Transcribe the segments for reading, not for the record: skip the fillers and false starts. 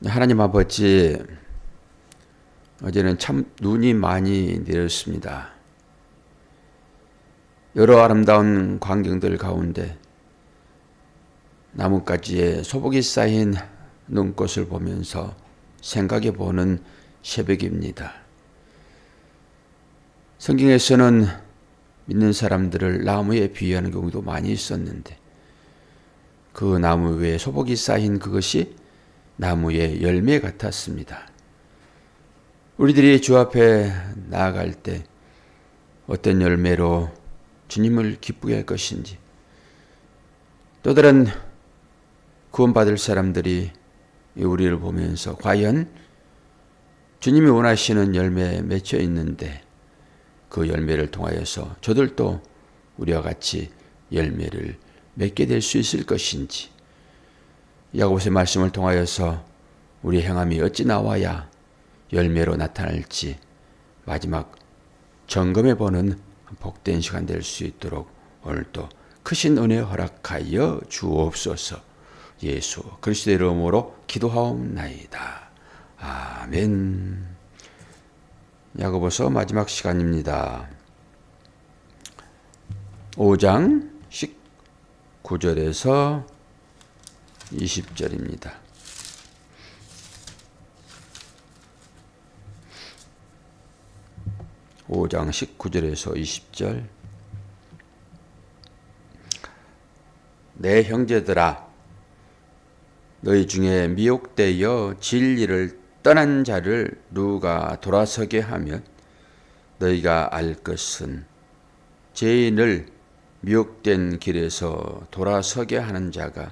하나님 아버지, 어제는 참 눈이 많이 내렸습니다. 여러 아름다운 광경들 가운데 나뭇가지에 소복이 쌓인 눈꽃을 보면서 생각해 보는 새벽입니다. 성경에서는 믿는 사람들을 나무에 비유하는 경우도 많이 있었는데 그 나무 위에 소복이 쌓인 그것이 나무의 열매 같았습니다. 우리들이 주 앞에 나아갈 때 어떤 열매로 주님을 기쁘게 할 것인지, 또 다른 구원받을 사람들이 우리를 보면서 과연 주님이 원하시는 열매에 맺혀 있는데 그 열매를 통하여서 저들도 우리와 같이 열매를 맺게 될 수 있을 것인지, 야고보서의 말씀을 통하여서 우리의 행함이 어찌 나와야 열매로 나타날지 마지막 점검해보는 복된 시간 될 수 있도록 오늘도 크신 은혜 허락하여 주옵소서. 예수 그리스도의 이름으로 기도하옵나이다. 아멘. 야고보서 마지막 시간입니다. 5장 19절에서 20절입니다. (5장 19절에서 20절) 내 형제들아, 너희 중에 미혹되어 진리를 떠난 자를 누가 돌아서게 하면 너희가 알 것은 죄인을 미혹된 길에서 돌아서게 하는 자가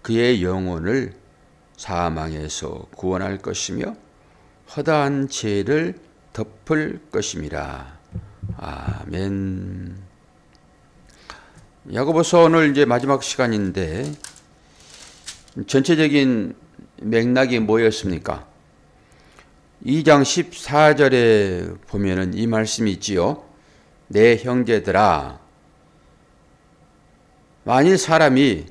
그의 영혼을 사망에서 구원할 것이며 허다한 죄를 덮을 것임이라. 아멘. 야고보서 오늘 이제 마지막 시간인데 전체적인 맥락이 뭐였습니까? 2장 14절에 보면은 이 말씀이 있지요. 내 형제들아, 만일 사람이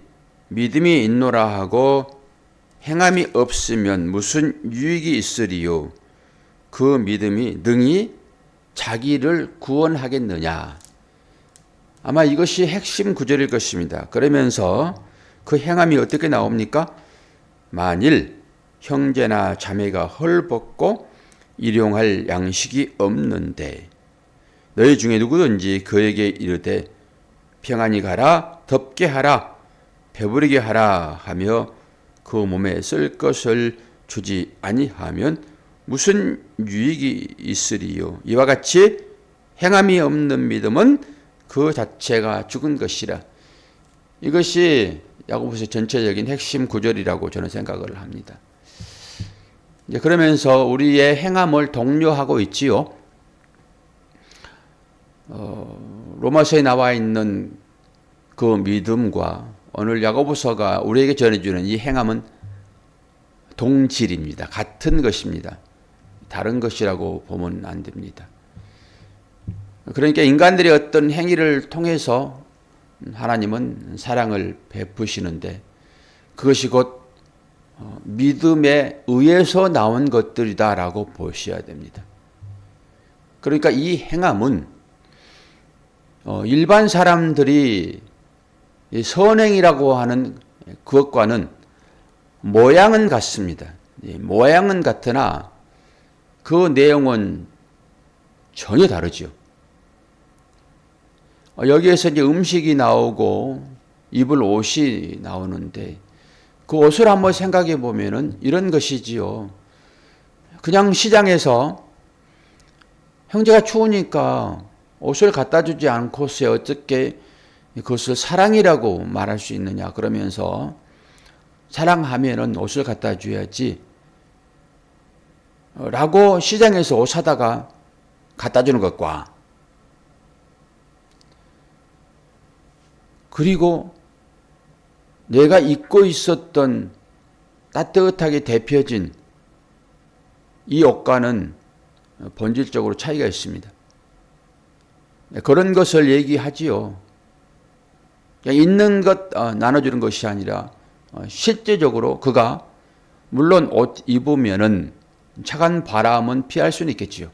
믿음이 있노라 하고 행함이 없으면 무슨 유익이 있으리요? 그 믿음이 능히 자기를 구원하겠느냐? 아마 이것이 핵심 구절일 것입니다. 그러면서 그 행함이 어떻게 나옵니까? 만일 형제나 자매가 헐벗고 일용할 양식이 없는데 너희 중에 누구든지 그에게 이르되 평안히 가라, 덥게 하라, 배부르게 하라 하며 그 몸에 쓸 것을 주지 아니하면 무슨 유익이 있으리요? 이와 같이 행함이 없는 믿음은 그 자체가 죽은 것이라. 이것이 야고보서의 전체적인 핵심 구절이라고 저는 생각을 합니다. 이제 그러면서 우리의 행함을 독려하고 있지요. 로마서에 나와 있는 그 믿음과 오늘 야고보서가 우리에게 전해주는 이 행함은 동질입니다. 같은 것입니다. 다른 것이라고 보면 안 됩니다. 그러니까 인간들의 어떤 행위를 통해서 하나님은 사랑을 베푸시는데 그것이 곧 믿음에 의해서 나온 것들이다라고 보셔야 됩니다. 그러니까 이 행함은 일반 사람들이 선행이라고 하는 그것과는 모양은 같습니다. 모양은 같으나 그 내용은 전혀 다르죠. 여기에서 이제 음식이 나오고 입을 옷이 나오는데 그 옷을 한번 생각해 보면은 이런 것이지요. 그냥 시장에서 형제가 추우니까 옷을 갖다 주지 않고서 어떻게 그것을 사랑이라고 말할 수 있느냐 그러면서 사랑하면은 옷을 갖다 줘야지 라고 시장에서 옷 사다가 갖다 주는 것과 그리고 내가 입고 있었던 따뜻하게 데펴진 이 옷과는 본질적으로 차이가 있습니다. 그런 것을 얘기하지요. 있는 것 나눠주는 것이 아니라 실제적으로 그가 물론 옷 입으면은 차가운 바람은 피할 수는 있겠지요.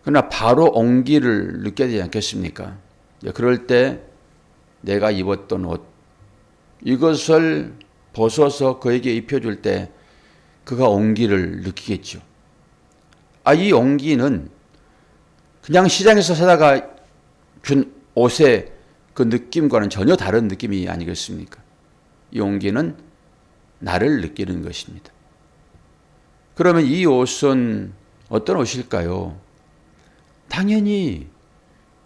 그러나 바로 온기를 느껴야 되지 않겠습니까? 그럴 때 내가 입었던 옷, 이것을 벗어서 그에게 입혀줄 때 그가 온기를 느끼겠죠. 이 온기는 그냥 시장에서 사다가 준 옷의 그 느낌과는 전혀 다른 느낌이 아니겠습니까? 이 온기는 나를 느끼는 것입니다. 그러면 이 옷은 어떤 옷일까요? 당연히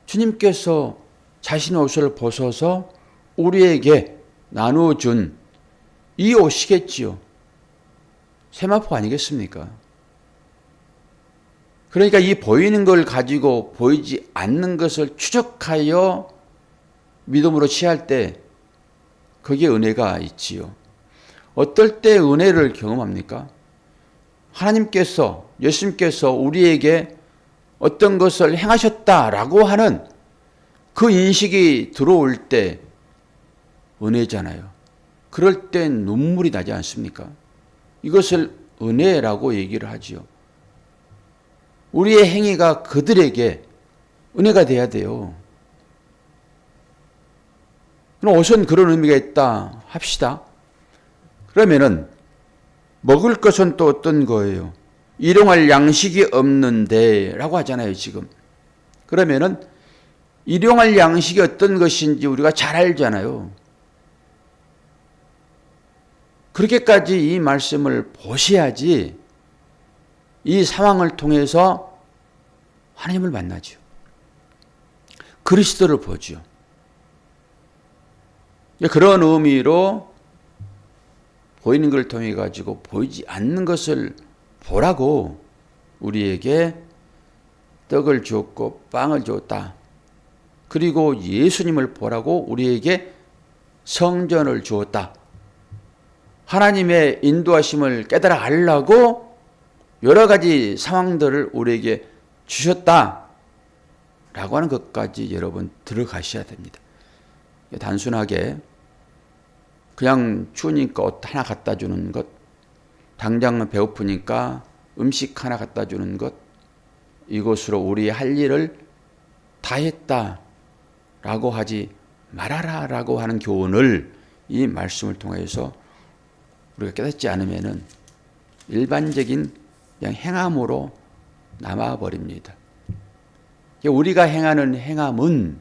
주님께서 자신의 옷을 벗어서 우리에게 나눠준 이 옷이겠지요. 세마포 아니겠습니까? 그러니까 이 보이는 걸 가지고 보이지 않는 것을 추적하여 믿음으로 취할 때 거기에 은혜가 있지요. 어떨 때 은혜를 경험합니까? 하나님께서, 예수님께서 우리에게 어떤 것을 행하셨다라고 하는 그 인식이 들어올 때 은혜잖아요. 그럴 때 눈물이 나지 않습니까? 이것을 은혜라고 얘기를 하지요. 우리의 행위가 그들에게 은혜가 돼야 돼요. 그럼 옷은 그런 의미가 있다 합시다. 그러면은 먹을 것은 또 어떤 거예요? 일용할 양식이 없는데 라고 하잖아요, 지금. 그러면은 일용할 양식이 어떤 것인지 우리가 잘 알잖아요. 그렇게까지 이 말씀을 보셔야지 이 상황을 통해서 하나님을 만나죠. 그리스도를 보죠. 그런 의미로 보이는 걸 통해 가지고 보이지 않는 것을 보라고 우리에게 떡을 주었고 빵을 주었다. 그리고 예수님을 보라고 우리에게 성전을 주었다. 하나님의 인도하심을 깨달아 알라고 여러 가지 상황들을 우리에게 주셨다. 라고 하는 것까지 여러분 들어가셔야 됩니다. 단순하게 그냥 추우니까 옷 하나 갖다 주는 것, 당장 배고프니까 음식 하나 갖다 주는 것, 이것으로 우리 할 일을 다 했다 라고 하지 말아라 라고 하는 교훈을 이 말씀을 통해서 우리가 깨닫지 않으면은 일반적인 그냥 행함으로 남아버립니다. 우리가 행하는 행함은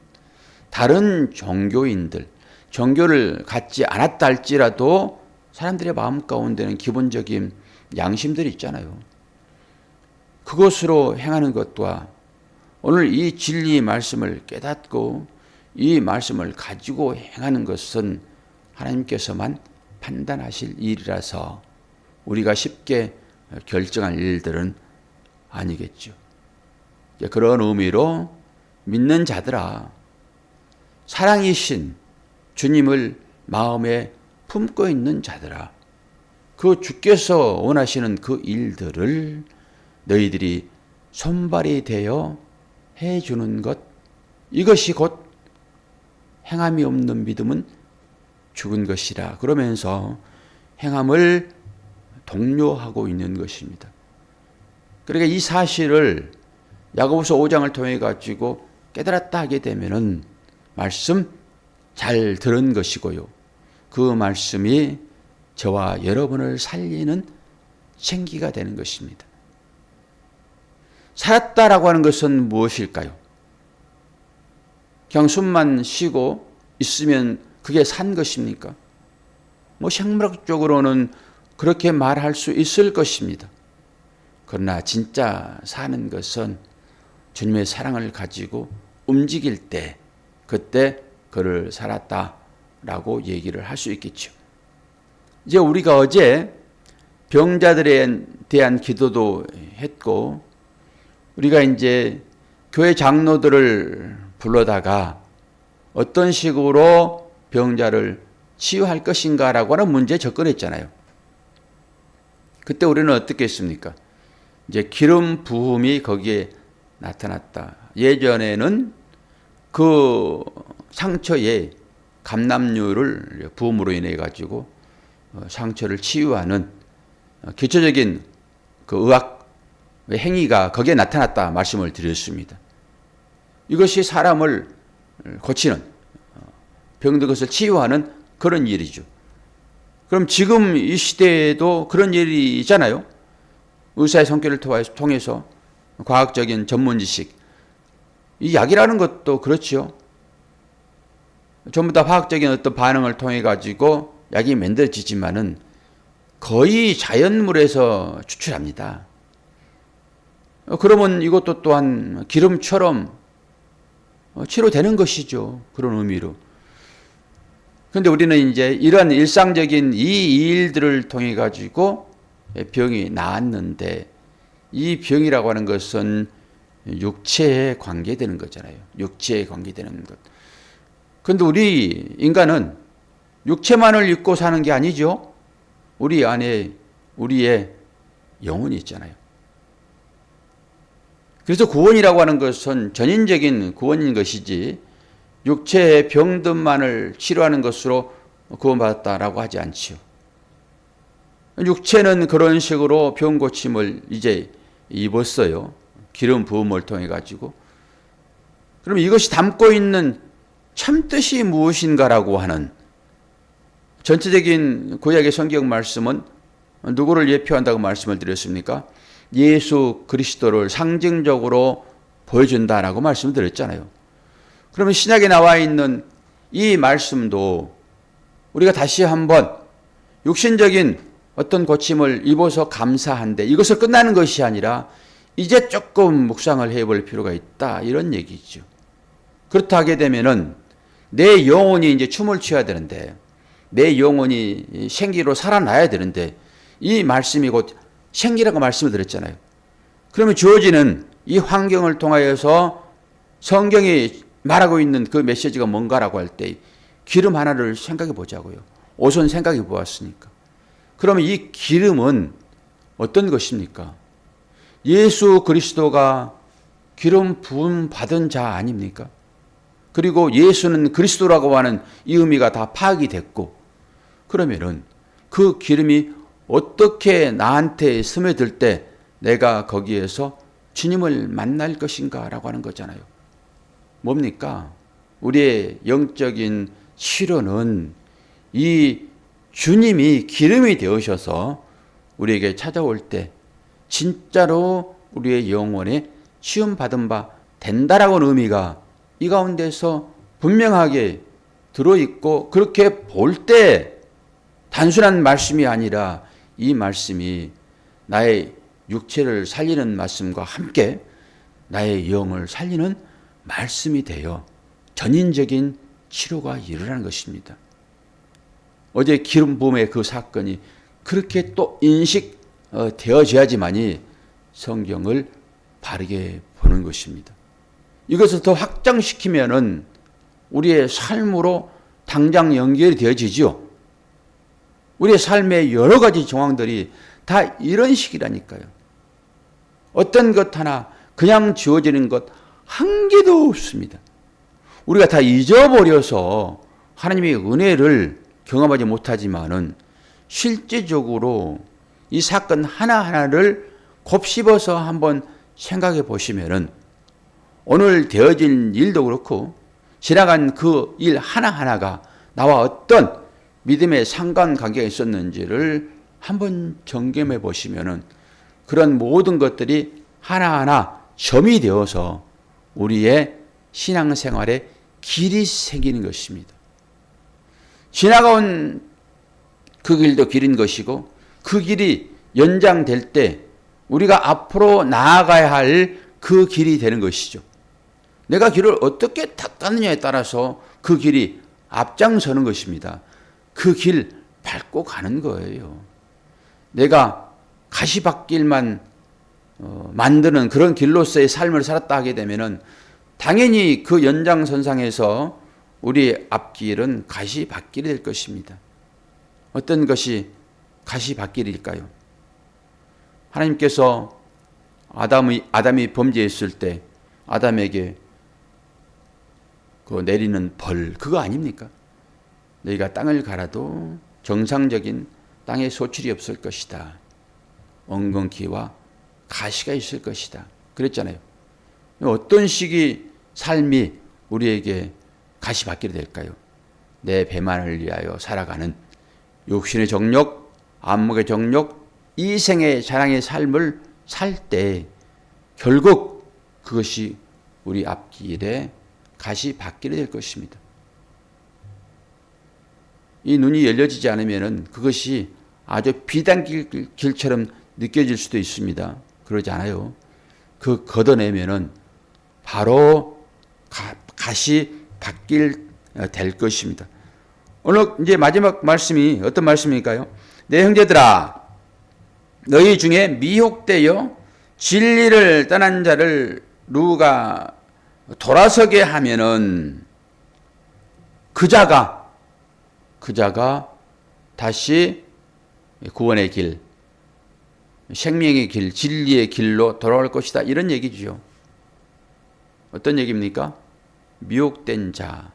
다른 종교인들, 종교를 갖지 않았다 할지라도 사람들의 마음 가운데는 기본적인 양심들이 있잖아요. 그것으로 행하는 것과 오늘 이 진리의 말씀을 깨닫고 이 말씀을 가지고 행하는 것은 하나님께서만 판단하실 일이라서 우리가 쉽게 결정할 일들은 아니겠죠. 그런 의미로 믿는 자들아, 사랑이신 주님을 마음에 품고 있는 자들아, 그 주께서 원하시는 그 일들을 너희들이 손발이 되어 해주는 것, 이것이 곧 행함이 없는 믿음은 죽은 것이라 그러면서 행함을 독려하고 있는 것입니다. 그러니까 이 사실을 야고보서 5장을 통해 가지고 깨달았다 하게 되면은 말씀 잘 들은 것이고요. 그 말씀이 저와 여러분을 살리는 생기가 되는 것입니다. 살았다라고 하는 것은 무엇일까요? 그냥 숨만 쉬고 있으면 그게 산 것입니까? 생물학적으로는 그렇게 말할 수 있을 것입니다. 그러나 진짜 사는 것은 주님의 사랑을 가지고 움직일 때, 그때 그를 살았다라고 얘기를 할 수 있겠죠. 이제 우리가 어제 병자들에 대한 기도도 했고, 우리가 이제 교회 장로들을 불러다가 어떤 식으로 병자를 치유할 것인가라고 하는 문제에 접근했잖아요. 그때 우리는 어떻게 했습니까? 이제 기름 부음이 거기에 나타났다. 예전에는 그 상처에 감람류를 부음으로 인해 가지고 상처를 치유하는 기초적인 그 의학 행위가 거기에 나타났다 말씀을 드렸습니다. 이것이 사람을 고치는, 병든 것을 치유하는 그런 일이죠. 그럼 지금 이 시대에도 그런 일이 있잖아요. 의사의 손길을 통해서 과학적인 전문 지식, 이 약이라는 것도 그렇지요. 전부 다 화학적인 어떤 반응을 통해 가지고 약이 만들어지지만은 거의 자연물에서 추출합니다. 그러면 이것도 또한 기름처럼 치료되는 것이죠. 그런 의미로. 그런데 우리는 이제 이런 일상적인 이 일들을 통해 가지고 병이 나았는데, 이 병이라고 하는 것은 육체에 관계되는 거잖아요. 육체에 관계되는 것. 그런데 우리 인간은 육체만을 입고 사는 게 아니죠. 우리 안에 우리의 영혼이 있잖아요. 그래서 구원이라고 하는 것은 전인적인 구원인 것이지 육체의 병든만을 치료하는 것으로 구원받았다라고 하지 않지요. 육체는 그런 식으로 병 고침을 이제 입었어요. 기름 부음을 통해 가지고. 그럼 이것이 담고 있는 참뜻이 무엇인가라고 하는 전체적인 구약의 성경 말씀은 누구를 예표한다고 말씀을 드렸습니까? 예수 그리스도를 상징적으로 보여준다라고 말씀을 드렸잖아요. 그러면 신약에 나와 있는 이 말씀도 우리가 다시 한번 육신적인 어떤 고침을 입어서 감사한데 이것을 끝나는 것이 아니라 이제 조금 묵상을 해볼 필요가 있다, 이런 얘기죠. 그렇다 하게 되면은 내 영혼이 이제 춤을 춰야 되는데, 내 영혼이 생기로 살아나야 되는데, 이 말씀이 곧 생기라고 말씀을 드렸잖아요. 그러면 주어지는 이 환경을 통하여서 성경이 말하고 있는 그 메시지가 뭔가라고 할 때 기름 하나를 생각해 보자고요. 우선 생각해 보았으니까. 그러면 이 기름은 어떤 것입니까? 예수 그리스도가 기름 부음 받은 자 아닙니까? 그리고 예수는 그리스도라고 하는 이 의미가 다 파악이 됐고, 그러면은 그 기름이 어떻게 나한테 스며들 때 내가 거기에서 주님을 만날 것인가 라고 하는 거잖아요. 뭡니까? 우리의 영적인 치료는 이 주님이 기름이 되어셔서 우리에게 찾아올 때 진짜로 우리의 영혼에 시험받은 바 된다라고 하는 의미가 이 가운데서 분명하게 들어있고, 그렇게 볼 때 단순한 말씀이 아니라 이 말씀이 나의 육체를 살리는 말씀과 함께 나의 영을 살리는 말씀이 되어 전인적인 치료가 일어나는 것입니다. 어제 기름 부음의 그 사건이 그렇게 또 인식되어져야지만이 성경을 바르게 보는 것입니다. 이것을 더 확장시키면은 우리의 삶으로 당장 연결이 되어지죠. 우리의 삶의 여러 가지 정황들이 다 이런 식이라니까요. 어떤 것 하나 그냥 주어지는 것 한 개도 없습니다. 우리가 다 잊어버려서 하나님의 은혜를 경험하지 못하지만은 실제적으로 이 사건 하나하나를 곱씹어서 한번 생각해 보시면은 오늘 되어진 일도 그렇고 지나간 그 일 하나하나가 나와 어떤 믿음의 상관관계가 있었는지를 한번 점검해 보시면은 그런 모든 것들이 하나하나 점이 되어서 우리의 신앙생활에 길이 생기는 것입니다. 지나가온 그 길도 길인 것이고, 그 길이 연장될 때 우리가 앞으로 나아가야 할 그 길이 되는 것이죠. 내가 길을 어떻게 닦았느냐에 따라서 그 길이 앞장서는 것입니다. 그 길 밟고 가는 거예요. 내가 가시밭길만 만드는 그런 길로서의 삶을 살았다 하게 되면은 당연히 그 연장선상에서 우리 앞길은 가시밭길이 될 것입니다. 어떤 것이 가시밭길일까요? 하나님께서 아담이 범죄했을 때 아담에게 그 내리는 벌, 그거 아닙니까? 너희가 땅을 갈아도 정상적인 땅에 소출이 없을 것이다. 엉겅퀴와 가시가 있을 것이다. 그랬잖아요. 어떤 시기 삶이 우리에게 가시밭길이 될까요? 내 배만을 위하여 살아가는 육신의 정욕, 안목의 정욕, 이생의 자랑의 삶을 살 때 결국 그것이 우리 앞길에 가시밭길이 될 것입니다. 이 눈이 열려지지 않으면 그것이 아주 비단길처럼 느껴질 수도 있습니다. 그러지 않아요. 그 걷어내면은 바로 가시밭길 될 것입니다. 오늘 이제 마지막 말씀이 어떤 말씀일까요? 내 형제들아, 너희 중에 미혹되어 진리를 떠난 자를 누가 돌아서게 하면은 그 자가 다시 구원의 길, 생명의 길, 진리의 길로 돌아올 것이다. 이런 얘기죠. 어떤 얘기입니까? 미혹된 자.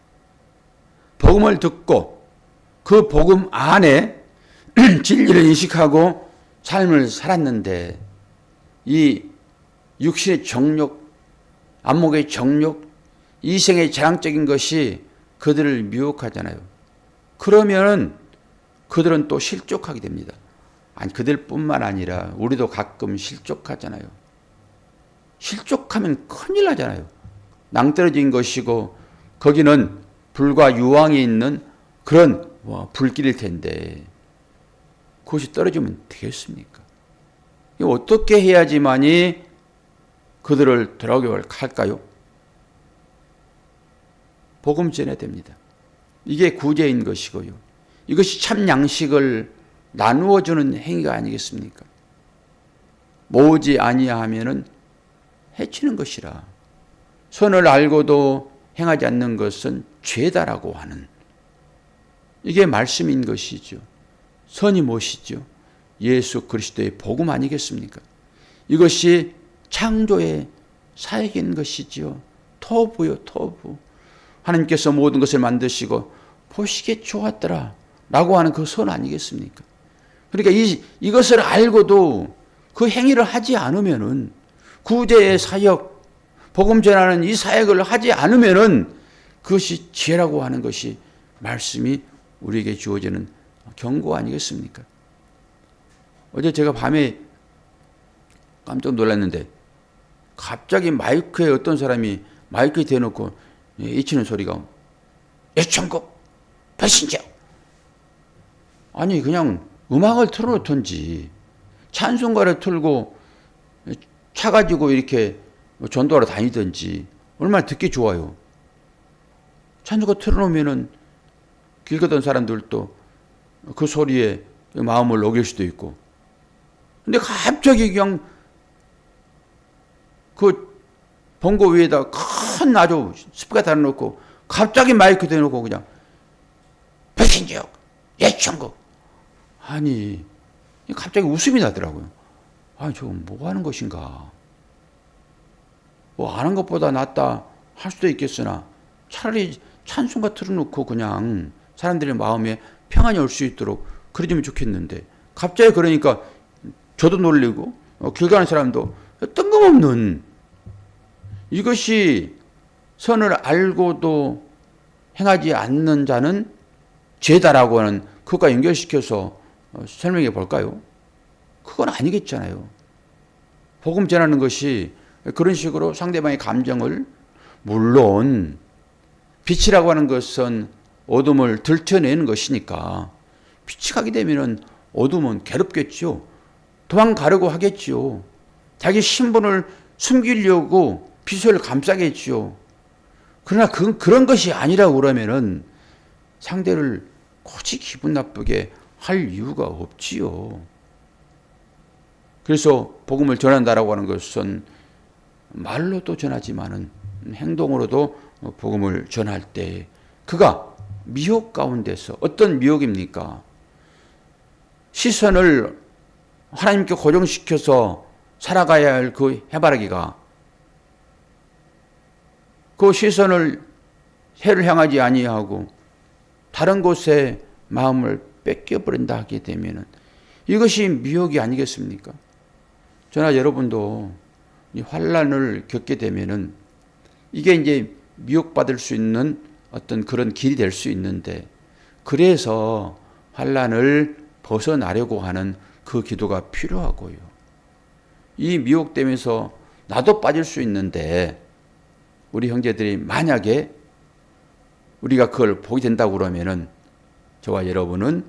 복음을 듣고 그 복음 안에 진리를 인식하고 삶을 살았는데 이 육신의 정욕, 안목의 정욕, 이생의 자랑적인 것이 그들을 미혹하잖아요. 그러면 그들은 또 실족하게 됩니다. 아니, 그들뿐만 아니라 우리도 가끔 실족하잖아요. 실족하면 큰일 나잖아요. 낭떠러진 것이고 거기는 불과 유황이 있는 그런 불길일 텐데 그것이 떨어지면 되겠습니까? 어떻게 해야지만이 그들을 돌아오게 할까요? 복음 전해야 됩니다. 이게 구제인 것이고요. 이것이 참 양식을 나누어주는 행위가 아니겠습니까? 모으지 아니하면은 해치는 것이라. 선을 알고도 행하지 않는 것은 죄다라고 하는 이게 말씀인 것이죠. 선이 무엇이죠? 예수 그리스도의 복음 아니겠습니까? 이것이 창조의 사역인 것이죠. 토부요, 토부. 하나님께서 모든 것을 만드시고 보시기에 좋았더라 라고 하는 그 선 아니겠습니까? 그러니까 이것을 알고도 그 행위를 하지 않으면은 구제의 사역, 복음 전하는 이 사역을 하지 않으면은 그것이 죄라고 하는 것이 말씀이 우리에게 주어지는 경고 아니겠습니까? 어제 제가 밤에 깜짝 놀랐는데 갑자기 마이크에 어떤 사람이 마이크에 대놓고 외치는 소리가 예천국 배신자. 아니 그냥 음악을 틀어놓던지 찬송가를 틀고 차 가지고 이렇게 전도하러 다니든지 얼마나 듣기 좋아요. 찬송가 틀어놓으면은 길 걷던 사람들도 그 소리에 마음을 녹일 수도 있고. 근데 갑자기 그냥 그 본고 위에다 큰 아주 스피커 달아놓고 갑자기 마이크 대놓고 그냥 배신지역 예천국. 아니 갑자기 웃음이 나더라고요. 아니 저거 뭐 하는 것인가. 뭐 아는 것보다 낫다 할 수도 있겠으나 차라리 찬송가 틀어놓고 그냥 사람들의 마음에 평안이 올 수 있도록 그러지면 좋겠는데 갑자기 그러니까 저도 놀리고 길 가는 사람도 뜬금없는 이것이 선을 알고도 행하지 않는 자는 죄다라고 하는 그것과 연결시켜서 설명해 볼까요? 그건 아니겠잖아요. 복음 전하는 것이 그런 식으로 상대방의 감정을 물론 빛이라고 하는 것은 어둠을 들춰내는 것이니까 빛이 가게 되면 어둠은 괴롭겠죠. 도망가려고 하겠죠. 자기 신분을 숨기려고 빛을 감싸겠죠. 그러나 그런 것이 아니라고 그러면은 상대를 굳이 기분 나쁘게 할 이유가 없지요. 그래서 복음을 전한다라고 하는 것은 말로도 전하지만은 행동으로도 복음을 전할 때 그가 미혹 가운데서 어떤 미혹입니까? 시선을 하나님께 고정시켜서 살아가야 할 그 해바라기가 그 시선을 해를 향하지 아니하고 다른 곳에 마음을 뺏겨버린다 하게 되면 이것이 미혹이 아니겠습니까? 저나 여러분도 이 환난을 겪게 되면은 이게 이제 미혹받을 수 있는 어떤 그런 길이 될 수 있는데, 그래서 환난을 벗어나려고 하는 그 기도가 필요하고요. 이 미혹되면서 나도 빠질 수 있는데, 우리 형제들이 만약에 우리가 그걸 보게 된다고 그러면은 저와 여러분은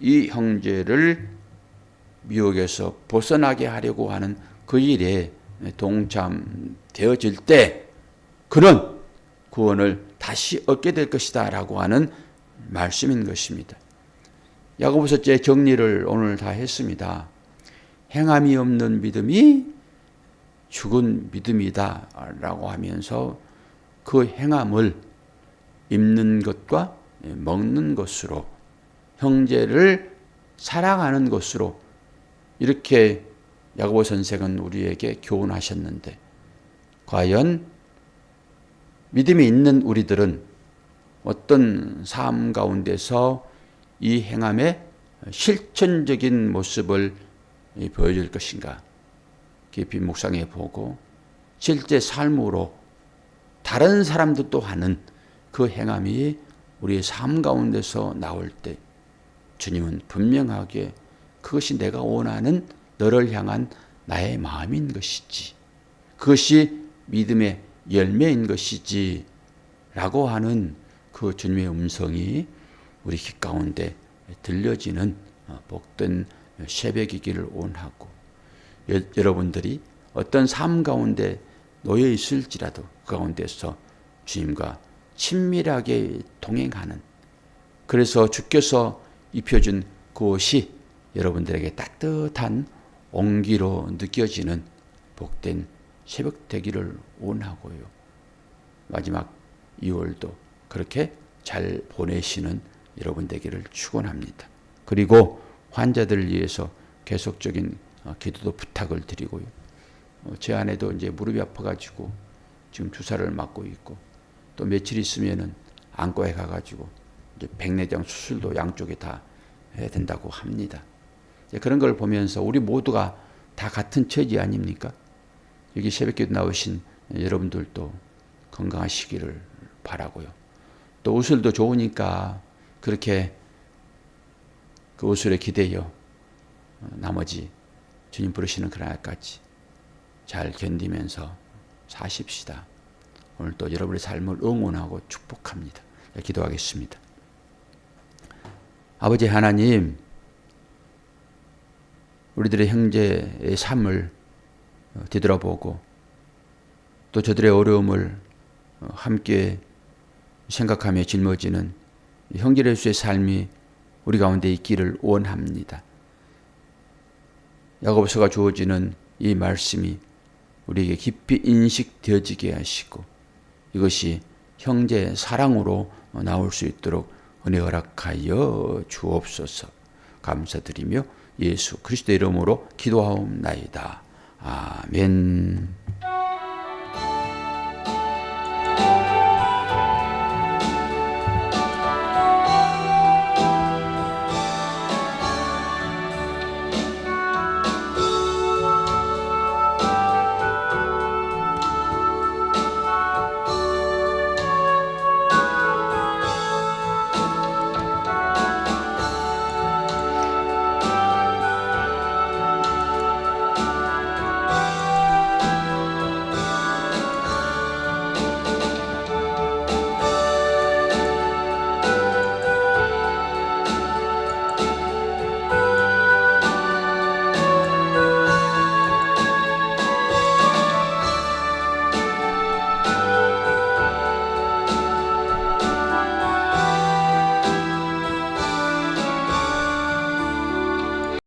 이 형제를 미혹에서 벗어나게 하려고 하는 그 일에 동참되어질 때 그는 구원을 다시 얻게 될 것이다 라고 하는 말씀인 것입니다. 야고보서 제 정리를 오늘 다 했습니다. 행함이 없는 믿음이 죽은 믿음이다 라고 하면서 그 행함을 입는 것과 먹는 것으로, 형제를 사랑하는 것으로 이렇게 야고보 선생은 우리에게 교훈하셨는데, 과연 믿음이 있는 우리들은 어떤 삶 가운데서 이 행함의 실천적인 모습을 보여줄 것인가 깊이 묵상해 보고, 실제 삶으로 다른 사람들도 하는 그 행함이 우리의 삶 가운데서 나올 때 주님은 분명하게 그것이 내가 원하는 너를 향한 나의 마음인 것이지, 그것이 믿음의 열매인 것이지 라고 하는 그 주님의 음성이 우리 귓 가운데 들려지는 복된 새벽이기를 원하고, 여러분들이 어떤 삶 가운데 놓여 있을지라도 그 가운데서 주님과 친밀하게 동행하는, 그래서 주께서 입혀준 그것이 여러분들에게 따뜻한 온기로 느껴지는 복된 새벽 되기를 원하고요. 마지막 2월도 그렇게 잘 보내시는 여러분 되기를 축원합니다. 그리고 환자들을 위해서 계속적인 기도도 부탁을 드리고요. 제 아내도 이제 무릎이 아파가지고 지금 주사를 맞고 있고, 또 며칠 있으면은 안과에 가가지고 이제 백내장 수술도 양쪽에 다 해야 된다고 합니다. 그런 걸 보면서 우리 모두가 다 같은 처지 아닙니까? 여기 새벽기도 나오신 여러분들도 건강하시기를 바라고요. 또 우술도 좋으니까 그렇게 그 우술에 기대어 나머지 주님 부르시는 그날까지 잘 견디면서 사십시다. 오늘 또 여러분의 삶을 응원하고 축복합니다. 기도하겠습니다. 아버지 하나님, 우리들의 형제의 삶을 뒤돌아보고 또 저들의 어려움을 함께 생각하며 짊어지는 형제로서의 삶이 우리 가운데 있기를 원합니다. 야고보서가 주어지는 이 말씀이 우리에게 깊이 인식되어지게 하시고, 이것이 형제의 사랑으로 나올 수 있도록 은혜 허락하여 주옵소서. 감사드리며 예수 그리스도의 이름으로 기도하옵나이다. 아멘.